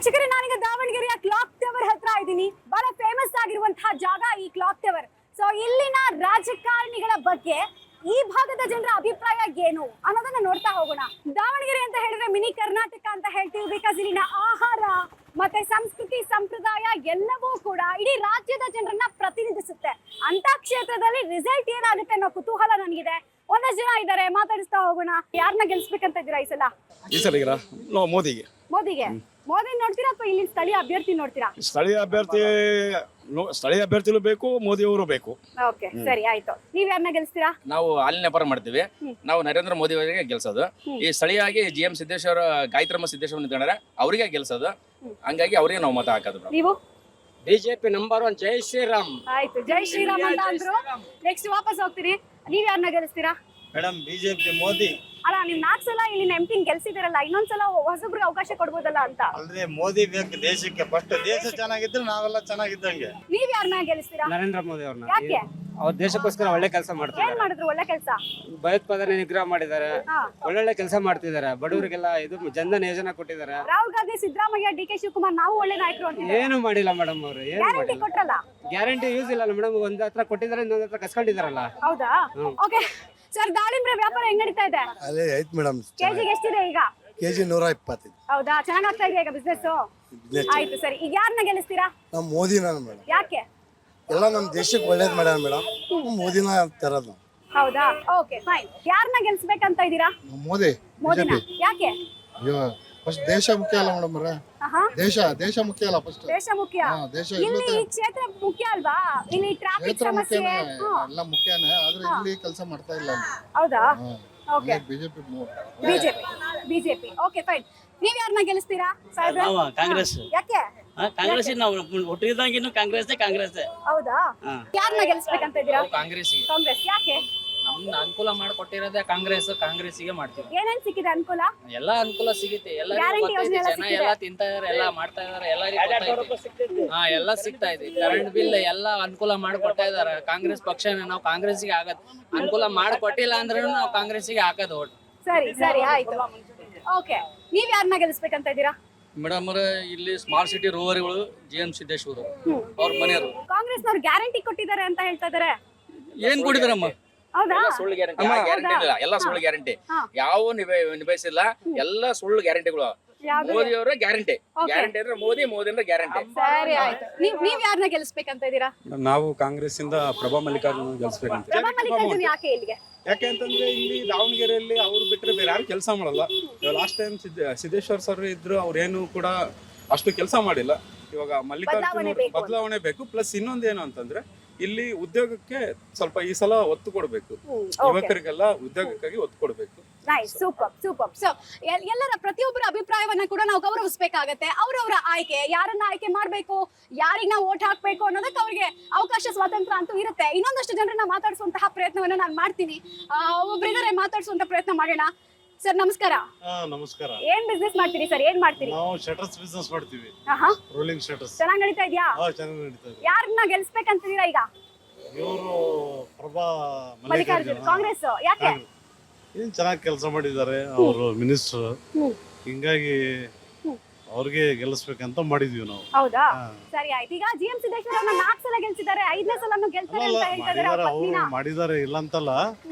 ವೀಕ್ಷಕರೇ, ನಾನೀಗ ದಾವಣಗೆರೆಯ ಕ್ಲಾಕ್ ಟವರ್ ಹತ್ರ ಇದ್ದೀನಿ. ಬಹಳ ಫೇಮಸ್ ಆಗಿರುವಂತಹ ಜಾಗ ಈ ಕ್ಲಾಕ್ ಟವರ್. ಸೊ ಇಲ್ಲಿನ ರಾಜಕಾರಣಿಗಳ ಬಗ್ಗೆ ಈ ಭಾಗದ ಜನರ ಅಭಿಪ್ರಾಯ ಏನು ಅನ್ನೋದನ್ನ ನೋಡ್ತಾ ಹೋಗೋಣ. ದಾವಣಗೆರೆ ಅಂತ ಹೇಳಿದ್ರೆ ಮಿನಿ ಕರ್ನಾಟಕ ಅಂತ ಹೇಳ್ತೀವಿ. ಬಿಕಾಸ್ ಇಲ್ಲಿನ ಆಹಾರ ಮತ್ತೆ ಸಂಸ್ಕೃತಿ ಸಂಪ್ರದಾಯ ಎಲ್ಲವೂ ಕೂಡ ಇಡೀ ರಾಜ್ಯದ ಜನರನ್ನ ಪ್ರತಿನಿಧಿಸುತ್ತೆ. ಅಂತ ಕ್ಷೇತ್ರದಲ್ಲಿ ರಿಸಲ್ಟ್ ಏನಾಗುತ್ತೆ ಅನ್ನೋ ಕುತೂಹಲ ನನಗಿದೆ. ಒಂದಷ್ಟು ಜನ ಇದ್ದಾರೆ, ಮಾತಾಡಿಸ್ತಾ ಹೋಗೋಣ. ಯಾರನ್ನ ಗೆಲ್ಸ್ಬೇಕಂತ ಇದ್ದೀರಾ ಈ ಸಲ? ಮೋದಿಗೆ ಮೋದಿ ನೋಡ್ತೀರಾ ಅಥವಾ ಇಲ್ಲಿ ಸ್ಥಳೀಯ ಅಭ್ಯರ್ಥಿ ನೋಡ್ತೀರಾ? ಸ್ಥಳೀಯ ಅಭ್ಯರ್ಥಿಗಳು ಬೇಕು, ಮೋದಿ ಅವರು ಬೇಕು. ಓಕೆ, ಸರಿ ಆಯ್ತು. ನೀವ್ ಯಾರನ್ನ ಗೆಲ್ಸ್ತೀರಾ? ನಾವು ಹಾಲಿನ ವ್ಯಾಪಾರ ಮಾಡ್ತೀವಿ. ನಾವು ನರೇಂದ್ರ ಮೋದಿ ಅವರಿಗೆ ಗೆಲ್ಸೋದು. ಈ ಸ್ಥಳೀಯವಾಗಿ GM ಸಿದ್ದೇಶ್ವರ, ಗಾಯತ್ರಮ್ಮ ಸಿದ್ದೇಶ್ವರ ನಿಂತ್ಕೊಂಡ್ರೆ ಅವರಿಗೆ ಗೆಲ್ಸೋದು. ಹಂಗಾಗಿ ಅವರಿಗೆ ನಾವು ಮತ ಹಾಕೋದು. ನೀವು ಬಿಜೆಪಿ ನಂಬರ್ 1 ಜೈ ಶ್ರೀರಾಮ್. ಆಯ್ತು, ಜೈ ಶ್ರೀರಾಮ್ ಅಂತ ಅಂದ್ರು. ನೆಕ್ಸ್ಟ್ ವಾಪಸ್ ಹೋಗ್ತೀರಿ. ನೀವ್ ಯಾರನ್ನ ಗೆಲ್ಸ್ತೀರಾ? Madam BJP Modi. ಅಲ್ಲ, ನೀವ್ 4 ಸಲ ಇಲ್ಲಿ ಎಂಪಿನ್ ಗೆಲ್ಸಿದಿರಲ್ಲ, ಇನ್ನೊಂದ್ಸಲ ಹೊಸಬ್ರಿಗೆ ಅವಕಾಶ ಕೊಡ್ಬೋದಲ್ಲ ಅಂತ. ಅಲ್ರಿ, ಮೋದಿ ಬೇಕು ದೇಶಕ್ಕೆ. ಫಸ್ಟ್ ದೇಶ ಚೆನ್ನಾಗಿದ್ರೆ ನಾವೆಲ್ಲ ಚೆನ್ನಾಗಿದ್ದಂಗೆ. ನೀವ್ ಯಾರನ್ನ ಗೆಲ್ಸ್ತೀರಾ? ನರೇಂದ್ರ ಮೋದಿ ಅವ್ರನ್ನ. ಯಾಕೆ? ಅವ್ರ ದೇಶಕ್ಕೋಸ್ಕರ ಒಳ್ಳೆ ಕೆಲಸ ಏನ್ ಮಾಡ್ತಿದ್ದಾರೆ. ಮಾಡಿದ್ರು ಒಳ್ಳೆ ಕೆಲಸ? ಭಯೋತ್ಪಾದನೆ ನಿಗ್ರಹ ಮಾಡಿದ್ದಾರೆ. ಹಾ. ಒಳ್ಳೊಳ್ಳೆ ಕೆಲಸ ಮಾಡ್ತಿದ್ದಾರೆ. ಬಡವರಿಗೆಲ್ಲ ಇದು ಜನ್ಧನ್ ಯೋಜನೆ ಕೊಟ್ಟಿದ್ದಾರೆ. ರಾಹುಲ್ ಗಾಂಧಿ, ಸಿದ್ದರಾಮಯ್ಯ, DK ಶಿವಕುಮಾರ್ ನಾವು ಒಳ್ಳೆ ನಾಯಕರು ಅಂತ ಏನು ಮಾಡಿಲ್ಲ ಮೇಡಮ್ ಅವರು. ಏನು ಗ್ಯಾರಂಟಿ ಮಾಡಿಲ್ಲ. ಕೊಟ್ರಲ್ಲ. ಗ್ಯಾರಂಟಿ ಯೂಸ್ ಇಲ್ಲ ಮೇಡಮ್. ಒಂದ್ ಹತ್ರ ಕೊಟ್ಟಿದ್ದಾರೆ, ಇನ್ನೊಂದ್ ಹತ್ರ ಕಸ್ಕೊಂಡಿದಾರಲ್ಲ. ಹೌದಾ? ಓಕೆ ಸರ್, ದಾಳಿಂಬ್ರೆ ವ್ಯಾಪಾರ ಹೆಂಗ್ ನಡೀತಾ ಇದೆ? ಅಲ್ಲೇ ಐತ್ ಮೇಡಮ್. ಕೆಜಿಗೆ ಎಷ್ಟಿದೆ ಈಗ? ಕೆಜಿ 120. ಹೌದಾ? ಚೆನ್ನಾಗ್ ಆಗ್ತಾ ಇದೆಯಾ ಈಗ ಬಿಸ್ನೆಸ್? ಆಯ್ತು, ಸರಿ. ಈಗ ಯಾರನ್ನ ಗೆಲ್ಲಿಸ್ತೀರಾ? ನಮ್ಮ ಮೋದಿನ ಮೇಡಮ್. ಯಾಕೆ? ಎಲ್ಲ ನಮ್ಮ ದೇಶಕ್ಕೆ ಒಳ್ಳೇದ್ ಮಾಡ್ಯಾರ ಮೇಡಮ್. ಮೋದಿನ ತರದ್ ನಾವು. ಹೌದಾ? Okay, fine. ಯಾರನ್ನ ಗೆಲ್ಸ್ಬೇಕಂತ ಇದ್ದೀರಾ? ಮೋದಿ. ಮೋದಿನ. ಯಾಕೆ? ಫಸ್ಟ್ ದೇಶ ಮುಖ್ಯ ಅಲ್ಲ ಮೇಡಮ್ ಅವ್ರೆ. ಆಹಾ. ದೇಶ ಮುಖ್ಯ ಅಲ್ಲ ಫಸ್ಟ್. ದೇಶ ಮುಖ್ಯ. ದೇಶ ಇಲ್ಲಿ ಈ ಕ್ಷೇತ್ರ ಮುಖ್ಯ ಅಲ್ವಾ? ಇಲ್ಲಿ ಟ್ರಾಫಿಕ್ ಕ್ಷೇತ್ರ ಸಮಸ್ಯೆ. ಮುಖ್ಯನೇ, ಎಲ್ಲ ಮುಖ್ಯನೇ. ಆದ್ರೆ ಇಲ್ಲಿ ಕೆಲಸ ಮಾಡ್ತಾ ಇಲ್ಲ ಅಲ್ಲಿ. ಹೌದಾ? Okay, BJP. BJP. Okay, fine. ನೀವ್ ಯಾರನ್ನ ಗೆಲ್ಲಿಸ್ತೀರಾ ಸಾಹೇಬ್ರೆ? ಕಾಂಗ್ರೆಸ್. ಯಾಕೆ? ಕಾಂಗ್ರೆಸ್ ನಾವು ಹುಟ್ಟಿದಾಗಿನ್ನು ಕಾಂಗ್ರೆಸ್. ಹೌದಾ? ಯಾರನ್ನ ಗೆಲ್ಲಿಸ್ಬೇಕಂತ ಇದ್ದೀರಾ? ಕಾಂಗ್ರೆಸ್ ಯಾಕೆ? ನಮ್ನ ಅನುಕೂಲ ಮಾಡಿಕೊಟ್ಟಿರೋದೇ ಕಾಂಗ್ರೆಸ್ಗೆ ಮಾಡ್ತೀವಿ. ಏನೇನ್ ಸಿಕ್ಕಿದೆ ಅನುಕೂಲ? ಎಲ್ಲಾ ಅನುಕೂಲ ಸಿಗುತ್ತೆ. Guarantee ಯೋಜನೆ ಎಲ್ಲ ಜನ ಸಿಕ್ಕಿದೆ? ಎಲ್ಲ ತಿಂತಾ ಇದಾರೆ, ಎಲ್ಲ ಮಾಡ್ತಾ ಇದಾರೆ, ಎಲ್ಲ ಸಿಗ್ತಾ ಇದೆ. ಕರೆಂಟ್ ಬಿಲ್ ಎಲ್ಲ ಅನುಕೂಲ ಮಾಡಿಕೊಡ್ತಾ ಇದಾರೆ. ಕಾಂಗ್ರೆಸ್ ಪಕ್ಷನ ನಾವು ಕಾಂಗ್ರೆಸ್ಗೆ ಆಗದ್ ಅನುಕೂಲ ಮಾಡಿಕೊಟ್ಟಿಲ್ಲ ಅಂದ್ರೆ ನಾವು ಕಾಂಗ್ರೆಸ್ಗೆ ಹಾಕೋದು ಓಟ್. ಸರಿ ಆಯ್ತು. ಓಕೆ, ನೀವ್ ಯಾರನ್ನ ಗೆಲ್ಲಿಸ್ಬೇಕಂತ ಇದ್ದೀರಾ? ಮೇಡಮ್ ಇಲ್ಲಿ ಸ್ಮಾರ್ಟ್ ಸಿಟಿ ರೂವರಿಗಳು GM ಸಿದ್ದೇಶ್ವರ ಅವ್ರ ಮನೆಯವರು. ಕಾಂಗ್ರೆಸ್ನವ್ರು ಗ್ಯಾರಂಟಿ ಕೊಟ್ಟಿದ್ದಾರೆ ಅಂತ ಹೇಳ್ತಾ ಇದಾರೆ. ಏನ್ ಕೊಟ್ಟಿದಾರಮ್ಮ? ಹೌದಾ? ಸುಳ್ಳು ಗ್ಯಾರಂಟಿ. ಎಲ್ಲ ಸುಳ್ಳು ಗ್ಯಾರಂಟಿ. ಯಾವ ನಿಭಾಯಿಸಿಲ್ಲ. ಎಲ್ಲ ಸುಳ್ಳು ಗ್ಯಾರಂಟಿಗಳು. ಮೋದಿ ಅವರ ಗ್ಯಾರಂಟಿ ಅಂದ್ರೆ ಮೋದಿ ಅಂದ್ರೆ ಗ್ಯಾರಂಟಿ. ಸರಿ ಆಯ್ತು. ನೀವ್ ಯಾರನ್ನ ಗೆಲ್ಲಿಸ್ಬೇಕಂತ ಇದ್ದೀರಾ? ನಾವು ಕಾಂಗ್ರೆಸ್ ಇಂದ ಪ್ರಭಾ ಮಲ್ಲಿಕಾರ್ಜುನ ಗೆಲ್ಸ್ಬೇಕಂತ. ಪ್ರಭಾ ಮಲ್ಲಿಕಾರ್ಜುನ್ ಯಾಕೆ ಇಲ್ಲಿಗೆ? ಯಾಕೆ ಅಂತಂದ್ರೆ ಇಲ್ಲಿ ದಾವಣಗೆರೆಯಲ್ಲಿ ಅವ್ರು ಬಿಟ್ರೆ ಬೇರೆ ಯಾರು ಕೆಲಸ ಮಾಡಲ್ಲ. ಲಾಸ್ಟ್ ಟೈಮ್ ಸಿದ್ದೇಶ್ವರ್ ಸರ್ ಇದ್ರು, ಅವ್ರೇನು ಕೂಡ ಅಷ್ಟು ಕೆಲಸ ಮಾಡಿಲ್ಲ. ಇವಾಗ ಮಲ್ಲಿಕಾರ್ಜುನ ಬದಲಾವಣೆ ಬೇಕು. ಪ್ಲಸ್ ಇನ್ನೊಂದೇನು ಅಂತಂದ್ರೆ ಇಲ್ಲಿ ಉದ್ಯೋಗಕ್ಕೆ ಸ್ವಲ್ಪ ಈ ಸಲ ಒತ್ತು ಕೊಡ್ಬೇಕು. ಯುವಕರಿಗೆಲ್ಲ ಉದ್ಯೋಗಕ್ಕಾಗಿ ಒತ್ತು ಕೊಡ್ಬೇಕು. ಸೂಪರ್. ಸೊ ಎಲ್ಲರ ಪ್ರತಿಯೊಬ್ಬರ ಅಭಿಪ್ರಾಯವನ್ನ ಕೂಡ ನಾವು ಗೌರವಿಸಬೇಕಾಗತ್ತೆ. ಅವ್ರವ್ರ ಆಯ್ಕೆ, ಯಾರನ್ನ ಆಯ್ಕೆ ಮಾಡ್ಬೇಕು, ಯಾರಿಗ್ ನಾವು ಓಟ್ ಹಾಕ್ಬೇಕು ಅನ್ನೋದಕ್ಕೆ ಅವ್ರಿಗೆ ಅವಕಾಶ, ಸ್ವಾತಂತ್ರ್ಯ ಅಂತೂ ಇರುತ್ತೆ. ಇನ್ನೊಂದಷ್ಟು ಜನರನ್ನ ಮಾತಾಡಿಸುವಂತಹ ಪ್ರಯತ್ನವನ್ನ ನಾನು ಮಾಡ್ತೀನಿ. ಒಬ್ಬರಿದ್ದಾರೆ, ಮಾತಾಡಿಸುವಂತ ಪ್ರಯತ್ನ ಮಾಡೋಣ. ಸರ್ ನಮಸ್ಕಾರ. ನಮಸ್ಕಾರ. ಏನ್ ಬಿಸ್ನೆಸ್ ಮಾಡ್ತೀರಿ ಸರ್? ಏನ್ ಮಾಡ್ತೀರಿ? ನಾವು ಶಟರ್ಸ್ ಬಿಸ್ನೆಸ್ ಮಾಡ್ತೀವಿ. Rolling shutters. ಚೆನ್ನಾಗಿ ನಡೀತಾ ಇದೆಯಾ? ಚೆನ್ನಾಗಿ ನಡೀತಾ ಇದೆ. ಯಾರನ್ನ ಗೆಲ್ಸ್ಬೇಕಂತಿದ್ದೀರಾ ಈಗ? ಇವರು ಪ್ರಭಾ ಮಲ್ಲಿಕಾರ್ಜುನ್, ಕಾಂಗ್ರೆಸ್. ಯಾಕೆ? ಏನ್ ಚೆನ್ನಾಗಿ ಕೆಲಸ ಮಾಡಿದ್ದಾರೆ ಅವರು ಮಿನಿಸ್ಟರ್. ಹಿಂಗಾಗಿ ಅವ್ರಿಗೆ ಗೆಲ್ಲಿಸ್ಬೇಕಂತ ಮಾಡಿದ್ವಿ ನಾವು. ಹೌದಾ? ಸರಿ ಆಯ್ತು. ಈಗ GM ಸಿದ್ದೇಶ್ವರ 4 ಸಲ ಗೆಲ್ಸಿದ್ದಾರೆ, 5ನೇ ಸಲನು ಗೆಲ್ತಾರೆ ಅಂತ ಹೇಳ್ತಾರೆ. ಅವರು ಮಾಡಿದ್ದಾರೆ ಇಲ್ಲ ಅಂತಲ್ಲ.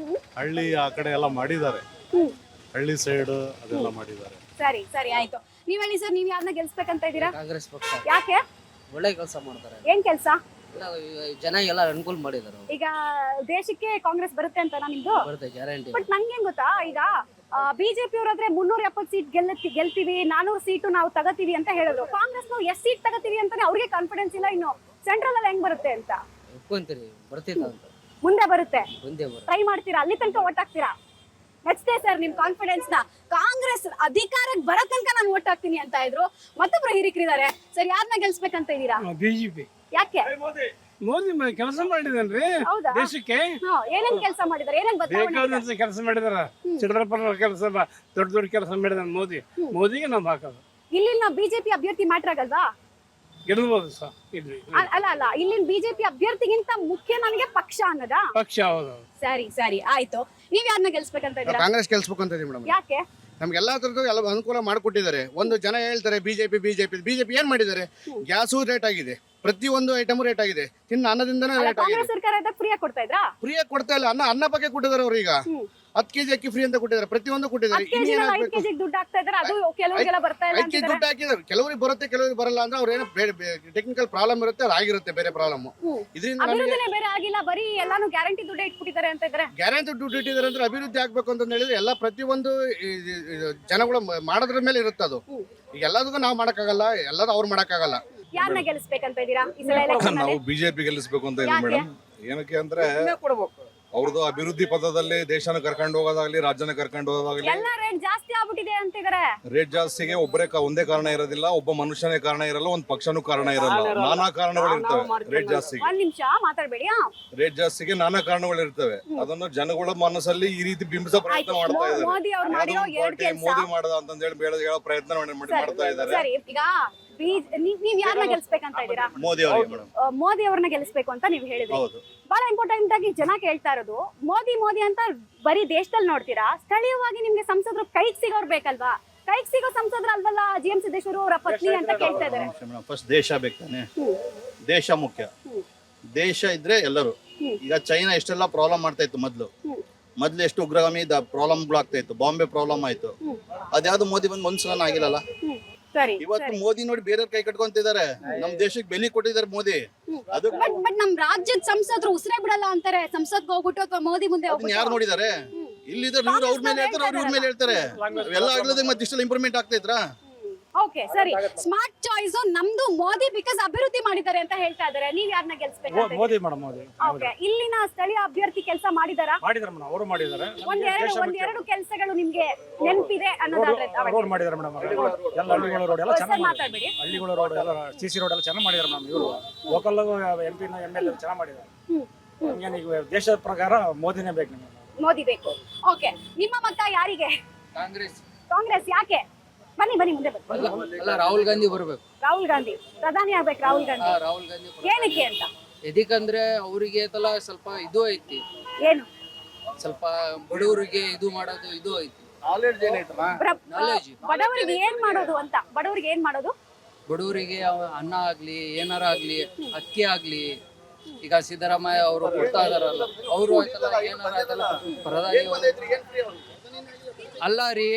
ಹಳ್ಳಿ ಆ ಕಡೆ ಎಲ್ಲ ಮಾಡಿದ್ದಾರೆ. ಹಳ್ಳಿ ಸೈಡ್ ಅದೆಲ್ಲ ಮಾಡಿದ್ದಾರೆ. ಸರಿ ಆಯ್ತು. ನೀವ್ ಹೇಳಿ ಸರ್, ನೀವ್ ಯಾರನ್ನ ಗೆಲ್ಸ್ಬೇಕಂತ ಇದ್ದೀರಾ? ಕಾಂಗ್ರೆಸ್ ಪಕ್ಷ ಯಾಕೆ? ಒಳ್ಳೆ ಕೆಲಸ ಮಾಡ್ತಾರೆ. ಏನ್ ಕೆಲ್ಸ? ಜನ ಎಲ್ಲ ಅನುಕೂಲ ಮಾಡಿದ್ದಾರೆ. ಈಗ ದೇಶಕ್ಕೆ ಕಾಂಗ್ರೆಸ್ ಬರುತ್ತೆ ಅಂತ ನಿಮ್ದು ಗ್ಯಾರಂಟಿ. ಬಟ್ ನಂಗೇನ್ ಗೊತ್ತಾ, ಈಗ ಬಿಜೆಪಿ ಅವರಾದ್ರೆ 370 ಸೀಟ್ ಗೆಲ್ತೀವಿ, 400 ಸೀಟು ನಾವು ತಗತೀವಿ ಅಂತ ಹೇಳಿದ್ರು. ಕಾಂಗ್ರೆಸ್ ನಾವು ಎಷ್ಟು ಸೀಟ್ ತಗತೀವಿ ಅಂತಾನೆ ಅವ್ರಿಗೆ ಕಾನ್ಫಿಡೆನ್ಸ್ ಇಲ್ಲ. ಇನ್ನು ಸೆಂಟ್ರಲ್ ಅಲ್ಲಿ ಹೆಂಗ್ ಬರುತ್ತೆ ಅಂತ ಒಪ್ಕೊಂತೀರಿ, ಬರ್ತಿತ್ತ ಅಂತ. ಮುಂದೆ ಬರುತ್ತೆ, ಮುಂದೆ ಟ್ರೈ ಮಾಡ್ತೀರಾ? ಅಲ್ಲಿ ತನಕ ಓಟ್ ಹಾಕ್ತೀರಾ? ಮೆಚ್ತೆ ಸರ್ ನಿಮ್ ಕಾನ್ಫಿಡೆನ್ಸ್ ನ. ಕಾಂಗ್ರೆಸ್ ಅಧಿಕಾರಕ್ಕೆ ಬರೋ ತನಕ ನಾನು ಓಟ್ ಹಾಕ್ತೀನಿ ಅಂತ ಇದ್ರು. ಮತ್ತೊಬ್ರು ಹಿರಿಕರಿದ್ದಾರೆ. ಸರ್, ಯಾರನ್ನ ಗೆಲ್ಸ್ಬೇಕಂತ ಇದ್ದೀರಾ? ಬಿಜೆಪಿ. ಯಾಕೆ? ಮೋದಿ ಕೆಲಸ ಮಾಡಿದನ್ರಿ ಹೌದಾ? ದೇಶಕ್ಕೆ. ಏನೇನ್ ಕೆಲಸ ಮಾಡಿದಾರೆ? ಏನೇನ್ ಬೇಕಾದಂತ ಕೆಲಸ ಮಾಡಿದಾರ. ಚಿಲ್ಲರೆ ಪರ ಕೆಲಸ, ದೊಡ್ಡ ಕೆಲಸ ಮಾಡಿದಾರೆ ಮೋದಿ. ಮೋದಿಗೆ ನಾವು ಹಾಕೋದು. ಇಲ್ಲಿನ ಬಿಜೆಪಿ ಅಭ್ಯರ್ಥಿ ಮ್ಯಾಟ್ರ್ ಆಗಲ್ವಾ? ಗೆಲ್ಬಹುದು ಸರ್. ಇಲ್ಲಿ ಅಲ್ಲ, ಇಲ್ಲಿನ ಬಿಜೆಪಿ ಅಭ್ಯರ್ಥಿಗಿಂತ ಮುಖ್ಯ ನನಗೆ ಪಕ್ಷ ಅನ್ನೋದಾ? ಪಕ್ಷ. ಹೌದು. ಸರಿ ಆಯ್ತು. ನೀವ್ ಯಾರನ್ನ ಗೆಲ್ಸ್ಬೇಕಂತ ಇದ್ದೀರಾ? ಕಾಂಗ್ರೆಸ್ ಗೆಲ್ಸ್ಬೇಕು ಅಂತ ಇದೀವಿ ಮೇಡಮ್. ಯಾಕೆ? ನಮ್ಗೆಲ್ಲ ಥರದ್ದು ಎಲ್ಲ ಅನುಕೂಲ ಮಾಡಿಕೊಟ್ಟಿದ್ದಾರೆ. ಒಂದು ಜನ ಹೇಳ್ತಾರೆ ಬಿಜೆಪಿ ಏನ್ ಮಾಡಿದ್ದಾರೆ? ಗ್ಯಾಸು ರೇಟ್ ಆಗಿದೆ, ಪ್ರತಿಯೊಂದು ಐಟಮ್ ರೇಟ್ ಆಗಿದೆ, ತಿನ್ನ ಅನ್ನದಿಂದನೇ ರೇಟ್ ಆಗಿದೆ. ಕಾಂಗ್ರೆಸ್ ಸರ್ಕಾರ ಇದ್ದಾಗ ಫ್ರೀಯಾಗಿ ಕೊಡ್ತಾ ಇದ್ರಾ? ಫ್ರೀಯಾಗಿ ಕೊಡ್ತಾ ಇಲ್ಲ, ಅನ್ನ ಬಗ್ಗೆ ಕೊಟ್ಟಿದ್ದಾರೆ ಅವ್ರು. ಈಗ 10 ಕೆಜಿ ಅಕ್ಕಿ ಫ್ರೀ ಅಂತ ಕೊಟ್ಟಿದ್ದಾರೆ, ಪ್ರತಿಯೊಂದು ಕೊಟ್ಟಿದ್ದಾರೆ. 5 ಕೆಜಿ ದುಡ್ಡು ಹಾಕ್ತಾ ಇದ್ದಾರೆ, ಅದು ಕೆಲವರಿಗೆಲ್ಲ ಬರ್ತಾ ಇಲ್ಲ 5 ಕೆಜಿ ದುಡ್ಡು ಹಾಕಿದ್ದಾರೆ. ಕೆಲವರಿಗೆ ಬರುತ್ತೆ, ಕೆಲವರಿಗೆ ಬರಲ್ಲ. ಅಂದ್ರೆ ಅವ್ರ ಏನೋ ಟೆಕ್ನಿಕಲ್ ಪ್ರಾಬ್ಲಮ್ ಇರುತ್ತೆ, ಅದು ಆಗಿರುತ್ತೆ ಬೇರೆ ಪ್ರಾಬ್ಲಮ್. ಇದರಿಂದ ಅಭಿವೃದ್ಧಿನೇ ಬೇರೆ ಆಗಿಲ್ಲ, ಬರೀ ಎಲ್ಲಾನು ಗ್ಯಾರಂಟಿ ದುಡ್ಡು ಇಟ್ಬಿಟ್ಟಿದ್ದಾರೆ ಅಂತ ಇದ್ದಾರೆ. ಗ್ಯಾರಂಟಿ ದುಡ್ಡು ಇಟ್ಟಿದ್ದಾರೆ ಅಂದ್ರೆ ಅಭಿವೃದ್ಧಿ ಆಗ್ಬೇಕು ಅಂತ ಹೇಳಿದ್ರೆ ಎಲ್ಲ ಪ್ರತಿಯೊಂದು ಜನಗಳು ಮಾಡೋದ್ರ ಮೇಲೆ ಇರುತ್ತೆ. ಅದು ಈಗ ಎಲ್ಲದಕ್ಕೂ ನಾವು ಮಾಡಕ್ಕಾಗಲ್ಲ, ಎಲ್ಲದೂ ಅವ್ರು ಮಾಡಕ್ಕಾಗಲ್ಲ. ಯಾರನ್ನ ಗೆಲ್ಲಿಸ್ಬೇಕಂತ ಇದ್ದೀರಾ ಈ ಸಲ ಎಲೆಕ್ಷನ್ ನಾವು ಬಿಜೆಪಿ ಗೆಲ್ಲಿಸ್ಬೇಕು ಅಂತ ಇದ್ದೀವಿ ಮೇಡಮ್. ಏನಕ್ಕೆ ಅಂದ್ರೆ ಅವ್ರದ್ದು ಅಭಿವೃದ್ಧಿ ಪಥದಲ್ಲಿ ದೇಶನ ಕರ್ಕೊಂಡು ಹೋಗೋದಾಗ್ಲಿ, ರಾಜ್ಯನ ಕರ್ಕೊಂಡು ಹೋಗೋದಾಗ್ಲಿ, ಎಲ್ಲ ರೇಟ್ ಜಾಸ್ತಿ ಆಗ್ಬಿಟ್ಟಿದೆ ಅಂತಿದ್ದಾರೆ. ರೇಟ್ ಜಾಸ್ತಿಗೆ ಒಂದೇ ಕಾರಣ ಇರೋದಿಲ್ಲ, ಒಬ್ಬ ಮನುಷ್ಯನೇ ಕಾರಣ ಇರಲ್ಲ, ಒಂದ್ ಪಕ್ಷನೂ ಕಾರಣ ಇರಲ್ಲ, ನಾನಾ ಕಾರಣಗಳು ಇರ್ತವೆ. ರೇಟ್ ಜಾಸ್ತಿಗೆ ಒಂದ್ ನಿಮಿಷ ಮಾತಾಡ್ಬೇಡಿ. ರೇಟ್ ಜಾಸ್ತಿಗೆ ನಾನಾ ಕಾರಣಗಳು ಇರ್ತವೆ. ಅದನ್ನು ಜನಗಳ ಮನಸ್ಸಲ್ಲಿ ಈ ರೀತಿ ಬಿಂಬಿಸೋ ಪ್ರಯತ್ನ ಮಾಡ್ತಾ ಇದ್ದಾರೆ. ಮೋದಿ ಅವ್ರು ಮಾಡಿರೋ ಎರಡು ಕೆಲಸ ಮೋದಿ ಮಾಡದ ಅಂತಂದೇಳಿ ಹೇಳೋ ಪ್ರಯತ್ನ ಮಾಡ್ತಾ ಇದ್ದಾರೆ. ಸರಿ, ಈಗ ನೀವ್ ಯಾರನ್ನ ಗೆಲ್ಸ್ಬೇಕಂತ ಇದ್ದೀರಾ? ಮೋದಿ ಅವರಿಗೆ ಮೇಡಮ್. ಮೋದಿ ಅವ್ರನ್ನ ಗೆಲ್ಲಿಸ್ಬೇಕು ಅಂತ ನೀವು ಹೇಳಿದ್ರಿ. ಹೌದು. ಬಹಳ ಇಂಪಾರ್ಟೆಂಟ್ ಆಗಿ ಜನ ಕೇಳ್ತಾ ಇರೋದು, ಮೋದಿ ಅಂತ ಬರೀ ದೇಶದಲ್ಲಿ ನೋಡ್ತೀರಾ, ಸ್ಥಳೀಯವಾಗಿ ನಿಮ್ಗೆ ಸಂಸದರು ಕೈಗೆ ಸಿಗೋರ್ ಬೇಕಲ್ವಾ? ಕೈಗೆ ಸಿಗೋ ಸಂಸದರು ಅಲ್ವಲ್ಲ GM ಸಿದ್ದೇಶ್ವರ ಅವರ ಪತ್ನಿ ಅಂತ ಕೇಳ್ತಾ ಇದ್ದಾರೆ. ಫಸ್ಟ್ ದೇಶ ಬೇಕಾನೆ, ದೇಶ ಮುಖ್ಯ. ದೇಶ ಇದ್ರೆ ಎಲ್ಲರೂ. ಈಗ ಚೈನಾ ಎಷ್ಟೆಲ್ಲ ಪ್ರಾಬ್ಲಮ್ ಮಾಡ್ತಾ ಇತ್ತು ಮೊದ್ಲು ಎಷ್ಟು ಉಗ್ರಗಾಮಿ ಪ್ರಾಬ್ಲಮ್ಗಳು ಆಗ್ತಾ ಇತ್ತು, ಬಾಂಬೆ ಪ್ರಾಬ್ಲಮ್ ಆಯ್ತು. ಅದ್ಯಾವ್ದು ಮೋದಿ ಬಂದು ಒಂದ್ಸಲ ಆಗಿಲ್ಲಲ್ಲ. ಸರಿ, ಇವತ್ತು ಮೋದಿ ನೋಡಿ ಬೇರೆಯವ್ರ ಕೈ ಕಟ್ಕೊಂತಿದ್ದಾರೆ. ನಮ್ ದೇಶಕ್ಕೆ ಬೆಲೆ ಕೊಟ್ಟಿದ್ದಾರೆ ಮೋದಿ. ಅದು ಬಟ್ ನಮ್ ರಾಜ್ಯದ ಸಂಸದರು ಉಸಿರೇ ಬಿಡಲ್ಲ ಅಂತಾರೆ, ಸಂಸತ್ಗೆ ಹೋಗ್ಬಿಟ್ಟು ಅಥವಾ ಮೋದಿ ಮುಂದೆ ಅದನ್ನ ಯಾರು ನೋಡಿದ್ದಾರೆ? ಇಲ್ಲಿದ್ದಾರೆ ಇವ್ರು ಅವ್ರ ಮೇಲೆ ಹೇಳ್ತಾರೆ, ಅವ್ರ ಮೇಲೆ ಹೇಳ್ತಾರೆ. ಎಲ್ಲ ಆಗ್ಲದೆ ಮತ್ತೆ ಇಷ್ಟೆಲ್ಲ ಇಂಪ್ರೂವ್ಮೆಂಟ್ ಆಗ್ತಾ ಇದ್ರಾ? ಓಕೆ, ಸರಿ. ಸ್ಮಾರ್ಟ್ ಚಾಯ್ಸ್ ನಮ್ದು ಮೋದಿ ಬಿಕಾಸ್ ಅಭಿವೃದ್ಧಿ ಮಾಡಿದ್ದಾರೆ ಅಂತ ಹೇಳ್ತಾ ಇದಾರೆ. ನೀವ್ ಯಾರನ್ನ ಗೆಲ್ಸ್ಬೇಕು? ಮೋದಿ ಮೇಡಮ್, ಮೋದಿ. ಓಕೆ, ಇಲ್ಲಿನ ಸ್ಥಳೀಯ ಅಭ್ಯರ್ಥಿ ಕೆಲಸ ಮಾಡಿದಾರಾ? ಮಾಡಿದಾರೆ ಮೇಡಮ್, ಅವರು ಮಾಡಿದ್ದಾರೆ. ಒಂದೆರಡು ಕೆಲಸಗಳು ನಿಮ್ಗೆ ನೆನಪಿದೆ ಅನ್ನೋದಾದ್ರೆ ರೋಡ್ ಮಾಡಿದ್ದಾರೆ ಮೇಡಮ್, ಎಲ್ಲ ಹಳ್ಳಿಗಳ ರೋಡ್ ಎಲ್ಲ ಚೆನ್ನಾಗಿ ಮಾತಾಡ್ಬೇಡಿ. ಹಳ್ಳಿಗಳ ರೋಡ್ ಎಲ್ಲ CC ರೋಡ್ ಎಲ್ಲ ಚೆನ್ನಾಗಿ ಮಾಡಿದ್ದಾರೆ ಮೇಡಮ್. ಇವರು ಲೋಕಲ್ MP MLA ಚೆನ್ನಾಗಿ ಮಾಡಿದ್ದಾರೆ. ನಮ್ಗೆ ಈಗ ದೇಶದ ಪ್ರಕಾರ ಮೋದಿನೇ ಬೇಕು ನಮಗೆ. ಮೋದಿ ಬೇಕು. ಓಕೆ, ನಿಮ್ಮ ಮತ ಯಾರಿಗೆ? ಕಾಂಗ್ರೆಸ್. ಯಾಕೆ? ಬನ್ನಿ ಮುಂದೆ ಬನ್ನಿ. ಅಲ್ಲ, ರಾಹುಲ್ ಗಾಂಧಿ ಬರ್ಬೇಕು. ರಾಹುಲ್ ಗಾಂಧಿ ಪ್ರಧಾನಿ ಆಗ್ಬೇಕು. ರಾಹುಲ್ ಗಾಂಧಿ ಏನಕ್ಕೆ ಅಂತ? ಎದಕ್ಕಂದ್ರೆ ಅವರಿಗೆ ಸ್ವಲ್ಪ ಇದು ಐತಿ, ಏನು ಸ್ವಲ್ಪ ಬಡವರಿಗೆ ಇದು ಮಾಡೋದು ಇದು ಐತಿ. ಬಡವರಿಗೆ ಏನ್ ಮಾಡೋದು ಅಂತ? ಬಡವರಿಗೆ ಏನ್ ಮಾಡೋದು? ಬಡವರಿಗೆ ಅನ್ನ ಆಗ್ಲಿ, ಏನಾರ ಆಗ್ಲಿ, ಅಕ್ಕಿ ಆಗ್ಲಿ. ಈಗ ಸಿದ್ದರಾಮಯ್ಯ ಅವರು ಕೊಡ್ತಾ ಇದಾರಲ್ಲ, ಅವರು ಏನಾರ ಪ್ರಧಾನಿ ಅಲ್ಲ ರೀ,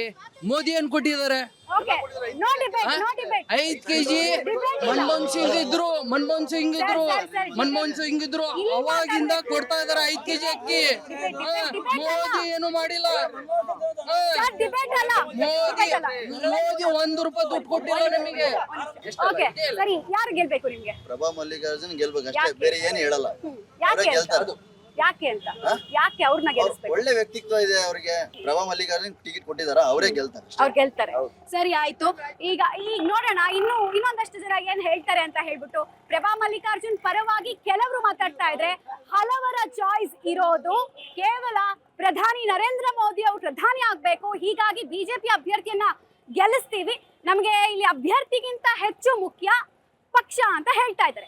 ಮೋದಿ ಏನ್ ಕೊಟ್ಟಿದ್ದಾರೆ? 5 ಕೆಜಿ ಮನಮೋಹನ್ ಸಿಂಗ್ ಇದ್ರು ಅವಾಗಿಂದ ಕೊಡ್ತಾ ಇದಾರೆ 5 ಕೆಜಿ ಅಕ್ಕಿ. ಮೋದಿ ಏನು ಮಾಡಿಲ್ಲ. ಮೋದಿ 1 ರೂಪಾಯಿ ದುಡ್ಡು ಕೊಟ್ಟಿಲ್ಲ ನಮಗೆ. ಸರಿ, ಯಾರು ಗೆಲ್ಬೇಕು ನಿಮ್ಗೆ? ಪ್ರಭಾ ಮಲ್ಲಿಕಾರ್ಜುನ್ ಗೆಲ್ಬೇಕು ಅಷ್ಟೇ, ಬೇರೆ ಏನು ಹೇಳಲ್ಲ. ಯಾಕೆ ಅಂತ? ಯಾಕೆ ಅವ್ರನ್ನ ಗೆಲ್ಲಿಸ್ಬೇಕು? ಒಳ್ಳೆ ವ್ಯಕ್ತಿತ್ವ ಇದೆ ಅವ್ರಿಗೆ. ಪ್ರಭಾ ಮಲ್ಲಿಕಾರ್ಜುನ್ ಟಿಕೆಟ್ ಕೊಟ್ಟಿದಾರ, ಅವರೇ ಗೆಲ್ತಾರೆ. ಅವ್ರು ಗೆಲ್ತಾರೆ. ಸರಿ, ಆಯ್ತು. ಈಗ ನೋಡೋಣ ಇನ್ನೊಂದಷ್ಟು ಜನ ಏನ್ ಹೇಳ್ತಾರೆ ಅಂತ ಹೇಳ್ಬಿಟ್ಟು. ಪ್ರಭಾ ಮಲ್ಲಿಕಾರ್ಜುನ್ ಪರವಾಗಿ ಕೆಲವರು ಮಾತಾಡ್ತಾ ಇದ್ರೆ, ಹಲವರ ಚಾಯ್ಸ್ ಇರೋದು ಕೇವಲ ಪ್ರಧಾನಿ ನರೇಂದ್ರ ಮೋದಿ ಅವರು ಪ್ರಧಾನಿ ಆಗ್ಬೇಕು, ಹೀಗಾಗಿ ಬಿಜೆಪಿ ಅಭ್ಯರ್ಥಿಯನ್ನ ಗೆಲ್ಲಿಸ್ತೀವಿ, ನಮ್ಗೆ ಇಲ್ಲಿ ಅಭ್ಯರ್ಥಿಗಿಂತ ಹೆಚ್ಚು ಮುಖ್ಯ ಪಕ್ಷ ಅಂತ ಹೇಳ್ತಾ ಇದ್ದಾರೆ.